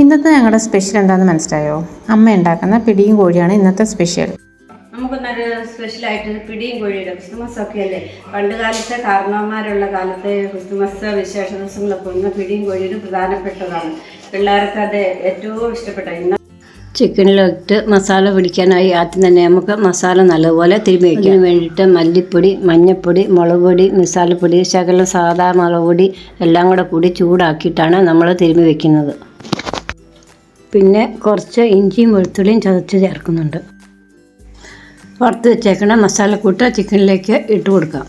ഇന്നത്തെ ഞങ്ങളുടെ സ്പെഷ്യൽ എന്താണെന്ന് മനസ്സിലായോ? അമ്മ ഉണ്ടാക്കുന്ന പിടിയും കോഴിയാണ് ഇന്നത്തെ സ്പെഷ്യൽ. നമുക്കൊന്നൊരു സ്പെഷ്യലായിട്ട് പിടിയും കോഴിയുടെ ക്രിസ്തുമസ് ഒക്കെ അല്ലേ, പണ്ട് കാലത്തെ കാരണവന്മാരുള്ള കാലത്തെ ക്രിസ്തുമസ് വിശേഷ ദിവസങ്ങളൊക്കെ ഒന്ന് പിടിയും കോഴിയും പ്രധാനപ്പെട്ടതാണ്. പിള്ളേർക്ക് അത് ഏറ്റവും ഇഷ്ടപ്പെട്ട. ഇന്ന് ചിക്കനിലിട്ട് മസാല പിടിക്കാനായി ആദ്യം തന്നെ നമുക്ക് മസാല നല്ലപോലെ തിരുമ്മി വയ്ക്കാം. അതിന് വേണ്ടിയിട്ട് മല്ലിപ്പൊടി, മഞ്ഞൾപ്പൊടി, മുളക് പൊടി, മസാലപ്പൊടി, ശകലം സാധാ മുളക് പൊടി എല്ലാം കൂടി ചൂടാക്കിയിട്ടാണ് നമ്മൾ തിരുമ്മി വയ്ക്കുന്നത്. പിന്നെ കുറച്ച് ഇഞ്ചിയും വെളുത്തുള്ളിയും ചതച്ച് ചേർക്കുന്നുണ്ട്. വറുത്ത് വെച്ചേക്കണ മസാലക്കൂട്ട് ചിക്കനിലേക്ക് ഇട്ട് കൊടുക്കാം.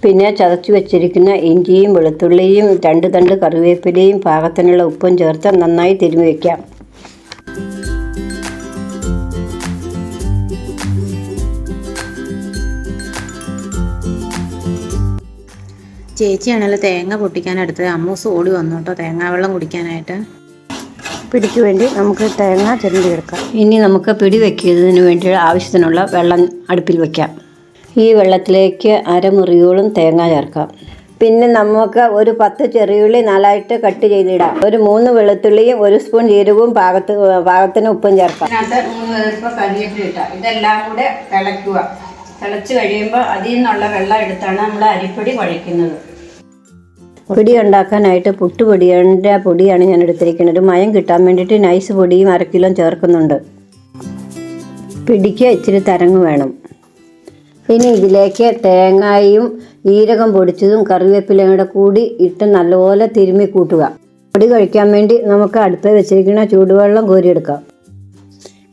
പിന്നെ ചതച്ച് വെച്ചിരിക്കുന്ന ഇഞ്ചിയും വെളുത്തുള്ളിയും 2 തണ്ട് കറിവേപ്പിലയും പാകത്തിനുള്ള ഉപ്പും ചേർത്ത് നന്നായി തിരുമ്മി വയ്ക്കാം. ചേച്ചിയാണല്ലോ തേങ്ങ പൊട്ടിക്കാനെടുത്തത്. അമ്മൂസ് ഓടി വന്നു കേട്ടോ തേങ്ങാവെള്ളം കുടിക്കാനായിട്ട്. പിടിക്ക് വേണ്ടി നമുക്ക് തേങ്ങ ചിരണ്ടിയെടുക്കാം. ഇനി നമുക്ക് പിടി വയ്ക്കുന്നതിന് വേണ്ടി ആവശ്യത്തിനുള്ള വെള്ളം അടുപ്പിൽ വയ്ക്കാം. ഈ വെള്ളത്തിലേക്ക് അരമുറിയോളം തേങ്ങ ചേർക്കാം. പിന്നെ നമുക്ക് ഒരു 10 ചെറിയുള്ളി 4ആയിട്ട് കട്ട് ചെയ്തിടാം. ഒരു 3 വെളുത്തുള്ളിയും 1 സ്പൂൺ ജീരകവും പാകത്തിന് ഉപ്പും ചേർക്കാം. അതിനകത്ത് 3 പേർക്ക് കരിയേപ്പില ഇട്ടാം. ഇതെല്ലാം കൂടെ തിളയ്ക്കുക. തിളച്ച് കഴിയുമ്പോൾ അതിൽ നിന്നുള്ള വെള്ളം എടുത്താണ് നമ്മൾ അരിപ്പൊടി കുഴയ്ക്കുന്നത്. പൊടി ഉണ്ടാക്കാനായിട്ട് പുട്ടുപൊടിയുടെ പൊടിയാണ് ഞാൻ എടുത്തിരിക്കുന്നത്. മയം കിട്ടാൻ വേണ്ടിയിട്ട് നൈസ് പൊടിയും 1/2 കിലോ ചേർക്കുന്നുണ്ട്. പിടിക്ക് ഇച്ചിരി തരങ്ങ് വേണം. ഇനി ഇതിലേക്ക് തേങ്ങയും ജീരകം പൊടിച്ചതും കറിവേപ്പിലയും കൂടി ഇട്ട് നല്ലപോലെ തിരുമ്മി കൂട്ടുക. പൊടി കഴിക്കാൻ വേണ്ടി നമുക്ക് അടുപ്പിൽ വെച്ചിരിക്കുന്ന ചൂടുവെള്ളം കോരിയെടുക്കാം.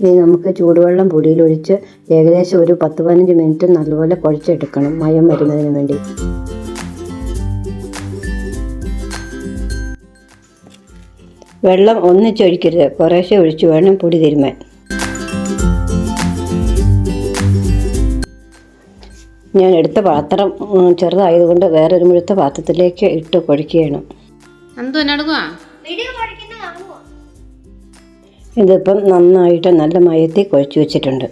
ഇനി നമുക്ക് ചൂടുവെള്ളം പൊടിയിലൊഴിച്ച് ഏകദേശം ഒരു 10-15 മിനിറ്റ് നല്ലപോലെ കുഴച്ചെടുക്കണം, മയം വരുന്നതിന് വേണ്ടി. വെള്ളം ഒന്നിച്ചൊഴിക്കരുത്, കുറേശ്ശെ ഒഴിച്ച് വേണം പൊടി തിരുമാൻ. ഞാൻ എടുത്ത പാത്രം ചെറുതായതുകൊണ്ട് വേറൊരു മുഴുത്ത പാത്രത്തിലേക്ക് ഇട്ട് കുഴക്കുകയാണ്. ഇതിപ്പം നന്നായിട്ട് നല്ല മയത്തിൽ കുഴച്ച് വെച്ചിട്ടുണ്ട്.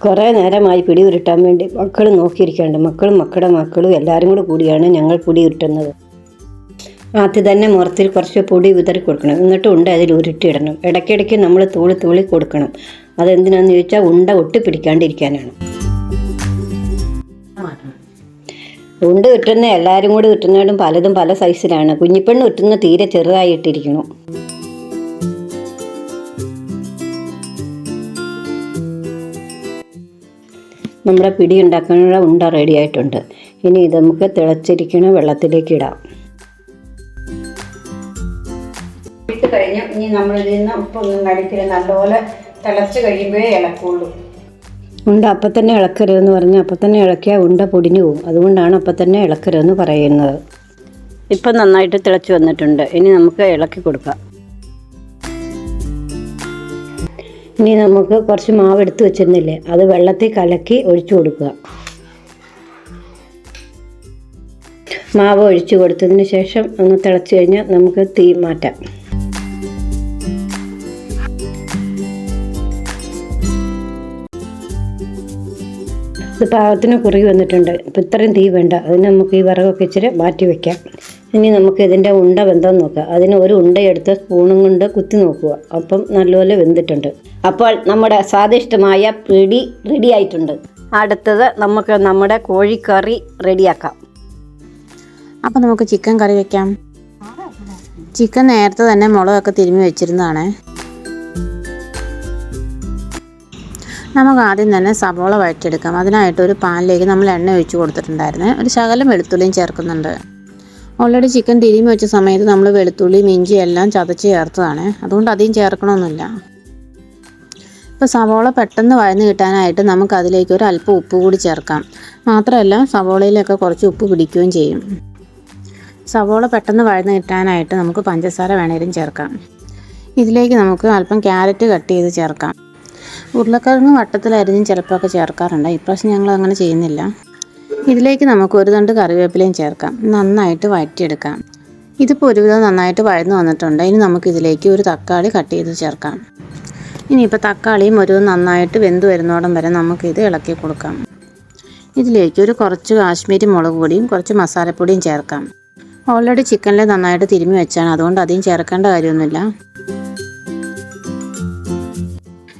കുറേ നേരമായി പിടി ഉരുട്ടാൻ വേണ്ടി മക്കൾ നോക്കിയിരിക്കാണ്ട്. മക്കളുടെ മക്കളും എല്ലാവരും കൂടിയാണ് ഞങ്ങൾ പൊടി ഉരുട്ടുന്നത്. ആദ്യം തന്നെ മുറത്തിൽ കുറച്ച് പൊടി വിതറി കൊടുക്കണം. എന്നിട്ട് ഉണ്ട അതിൽ ഉരുട്ടിയിടണം. ഇടയ്ക്കിടയ്ക്ക് നമ്മൾ തൂളി കൊടുക്കണം. അതെന്തിനാന്ന് ചോദിച്ചാൽ ഉണ്ട ഒട്ടിപ്പിടിക്കാണ്ടിരിക്കാനാണ്. ഉണ്ട കിട്ടുന്ന എല്ലാവരും കൂടി കിട്ടുന്നതും പലതും പല സൈസിലാണ്. കുഞ്ഞിപ്പെണ്ണ് കിട്ടുന്ന തീരെ ചെറുതായിട്ടിരിക്കണം. നമ്മുടെ പിടി ഉണ്ടാക്കാനുള്ള ഉണ്ട റെഡി ആയിട്ടുണ്ട്. ഇനി ഇത് നമുക്ക് തിളച്ചിരിക്കുന്ന വെള്ളത്തിലേക്ക് ഇടാം. ഇട്ട് കഴിഞ്ഞ് ഇനി നമ്മളിതിൽ നിന്ന് ഉപ്പൊന്നും കടിക്കരുത്. നല്ലപോലെ തിളച്ച് കഴിയുമ്പോഴേ ഇളക്കുള്ളൂ. ഉണ്ട അപ്പം തന്നെ ഇളക്കരുതെന്ന് പറഞ്ഞാൽ അപ്പം തന്നെ ഇളക്കിയാൽ ഉണ്ട പൊടിഞ്ഞു പോകും. അതുകൊണ്ടാണ് അപ്പം തന്നെ ഇളക്കരുതെന്ന് പറയുന്നത്. ഇപ്പം നന്നായിട്ട് തിളച്ച് വന്നിട്ടുണ്ട്. ഇനി നമുക്ക് ഇളക്കി കൊടുക്കാം. ഇനി നമുക്ക് കുറച്ച് മാവ് എടുത്ത് വെച്ചിരുന്നില്ലേ, അത് വെള്ളത്തിൽ കലക്കി ഒഴിച്ചു കൊടുക്കുക. മാവ് ഒഴിച്ചു കൊടുത്തതിന് ശേഷം ഒന്ന് തിളച്ച് കഴിഞ്ഞാൽ നമുക്ക് തീ മാറ്റാം. ഇത് പാകത്തിന് കുറുകി വന്നിട്ടുണ്ട്. ഇപ്പം ഇത്രയും തീ വേണ്ട. അതിന് നമുക്ക് ഈ വിറകൊക്കെ ഇച്ചിരി മാറ്റി വയ്ക്കാം. ഇനി നമുക്ക് ഇതിൻ്റെ ഉണ്ട വെന്തോന്ന് നോക്കാം. അതിന് ഒരു ഉണ്ടയെടുത്ത് സ്പൂണും കൊണ്ട് കുത്തി നോക്കുക. അപ്പം നല്ലപോലെ വെന്തിട്ടുണ്ട്. അപ്പോൾ നമ്മുടെ സ്വാദിഷ്ടമായ പിടി റെഡി ആയിട്ടുണ്ട്. അടുത്തത് നമുക്ക് നമ്മുടെ കോഴിക്കറി റെഡിയാക്കാം. അപ്പം നമുക്ക് ചിക്കൻ കറി വെക്കാം. ചിക്കൻ നേരത്തെ തന്നെ മുളകൊക്കെ തിരുമ്മി വെച്ചിരുന്നതാണ്. നമുക്ക് ആദ്യം തന്നെ സവോള വഴറ്റിയെടുക്കാം. അതിനായിട്ട് ഒരു പാനിലേക്ക് നമ്മൾ എണ്ണ ഒഴിച്ച് കൊടുത്തിട്ടുണ്ടായിരുന്നു. ഒരു ശകലം വെളുത്തുള്ളിയും ചേർക്കുന്നുണ്ട്. ഓൾറെഡി ചിക്കൻ തിരുമ്മി വെച്ച സമയത്ത് നമ്മൾ വെളുത്തുള്ളിയും ഇഞ്ചിയും എല്ലാം ചതച്ച് ചേർത്തതാണ്. അതുകൊണ്ട് അധികം ചേർക്കണമെന്നില്ല. ഇപ്പോൾ സവോള പെട്ടെന്ന് വഴന്ന് കിട്ടാനായിട്ട് നമുക്ക് അതിലേക്ക് ഒരു അല്പം ഉപ്പ് കൂടി ചേർക്കാം. മാത്രമല്ല സവോളയിലൊക്കെ കുറച്ച് ഉപ്പ് പിടിക്കുകയും ചെയ്യും. സവോള പെട്ടെന്ന് വഴന്ന് കിട്ടാനായിട്ട് നമുക്ക് പഞ്ചസാര വേണേലും ചേർക്കാം. ഇതിലേക്ക് നമുക്ക് അല്പം ക്യാരറ്റ് കട്ട് ചെയ്ത് ചേർക്കാം. ഉരുളക്കിഴങ്ങ് വട്ടത്തിലരിഞ്ഞും ചിലപ്പോഴൊക്കെ ചേർക്കാറുണ്ട്. ഇപ്രാവശ്യം ഞങ്ങൾ അങ്ങനെ ചെയ്യുന്നില്ല. ഇതിലേക്ക് നമുക്ക് 1 തണ്ട് കറിവേപ്പിലയും ചേർക്കാം. നന്നായിട്ട് വഴറ്റിയെടുക്കാം. ഇതിപ്പോൾ ഒരുവിധം നന്നായിട്ട് വഴന്ന് വന്നിട്ടുണ്ട്. ഇനി നമുക്കിതിലേക്ക് ഒരു തക്കാളി കട്ട് ചെയ്ത് ചേർക്കാം. ഇനിയിപ്പോൾ തക്കാളിയും ഒരു നന്നായിട്ട് വെന്ത് വരുന്നോടം വരെ നമുക്കിത് ഇളക്കി കൊടുക്കാം. ഇതിലേക്ക് ഒരു കുറച്ച് കാശ്മീരി മുളക് പൊടിയും കുറച്ച് മസാലപ്പൊടിയും ചേർക്കാം. ഓൾറെഡി ചിക്കനിൽ നന്നായിട്ട് തിരുമ്മി വെച്ചാണ്, അതുകൊണ്ട് അധികം ചേർക്കേണ്ട കാര്യമൊന്നുമില്ല.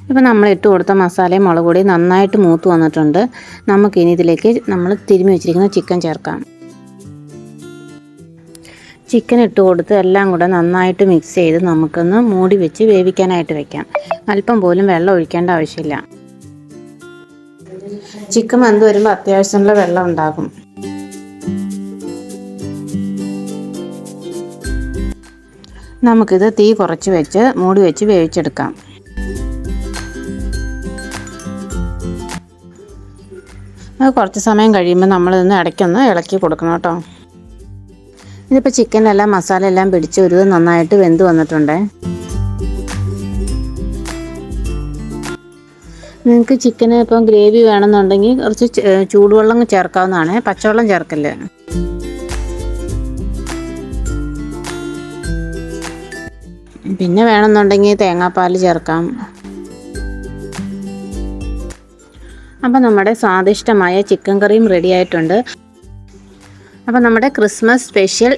ഇപ്പോൾ നമ്മൾ ഇട്ട് കൊടുത്ത മസാലയും മുളക് പൊടിയും നന്നായിട്ട് മൂത്ത് വന്നിട്ടുണ്ട്. നമുക്കിനി ഇതിലേക്ക് നമ്മൾ തിരുമ്മി വെച്ചിരിക്കുന്ന ചിക്കൻ ചേർക്കാം. ചിക്കൻ ഇട്ട് കൊടുത്ത് എല്ലാം കൂടെ നന്നായിട്ട് മിക്സ് ചെയ്ത് നമുക്കൊന്ന് മൂടി വെച്ച് വേവിക്കാനായിട്ട് വെക്കാം. അല്പം പോലും വെള്ളം ഒഴിക്കേണ്ട ആവശ്യമില്ല. ചിക്കൻ വെന്ത് വരുമ്പോൾ അത്യാവശ്യമുള്ള വെള്ളം ഉണ്ടാകും. നമുക്കിത് തീ കുറച്ച് വെച്ച് മൂടി വെച്ച് വേവിച്ചെടുക്കാം. അത് കുറച്ച് സമയം കഴിയുമ്പോൾ നമ്മളിതൊന്ന് ഇടയ്ക്കൊന്ന് ഇളക്കി കൊടുക്കണം കേട്ടോ. ഇതിപ്പോൾ ചിക്കനെല്ലാം മസാല എല്ലാം പിടിച്ച് ഒരു നന്നായിട്ട് വെന്ത് വന്നിട്ടുണ്ട്. നിങ്ങൾക്ക് ചിക്കന് ഇപ്പം ഗ്രേവി വേണമെന്നുണ്ടെങ്കിൽ കുറച്ച് ചൂടുവെള്ളം ചേർക്കാവുന്നതാണ്, പച്ചവെള്ളം ചേർക്കല്ലേ. പിന്നെ വേണമെന്നുണ്ടെങ്കിൽ തേങ്ങാപ്പാൽ ചേർക്കാം. അപ്പോൾ നമ്മുടെ സ്വാദിഷ്ടമായ ചിക്കൻ കറിയും റെഡി ആയിട്ടുണ്ട്. അപ്പോൾ നമ്മുടെ ക്രിസ്മസ് സ്പെഷ്യൽ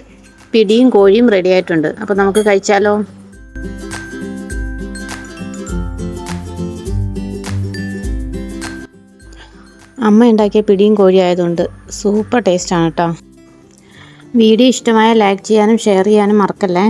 പിടിയും കോഴിയും റെഡി ആയിട്ടുണ്ട്. അപ്പോൾ നമുക്ക് കഴിച്ചാലോ. അമ്മ ഉണ്ടാക്കിയ പിടിയും കോഴി ആയതുകൊണ്ട് സൂപ്പർ ടേസ്റ്റാണ് കേട്ടോ. വീഡിയോ ഇഷ്ടമായ ലൈക്ക് ചെയ്യാനും ഷെയർ ചെയ്യാനും മറക്കല്ലേ.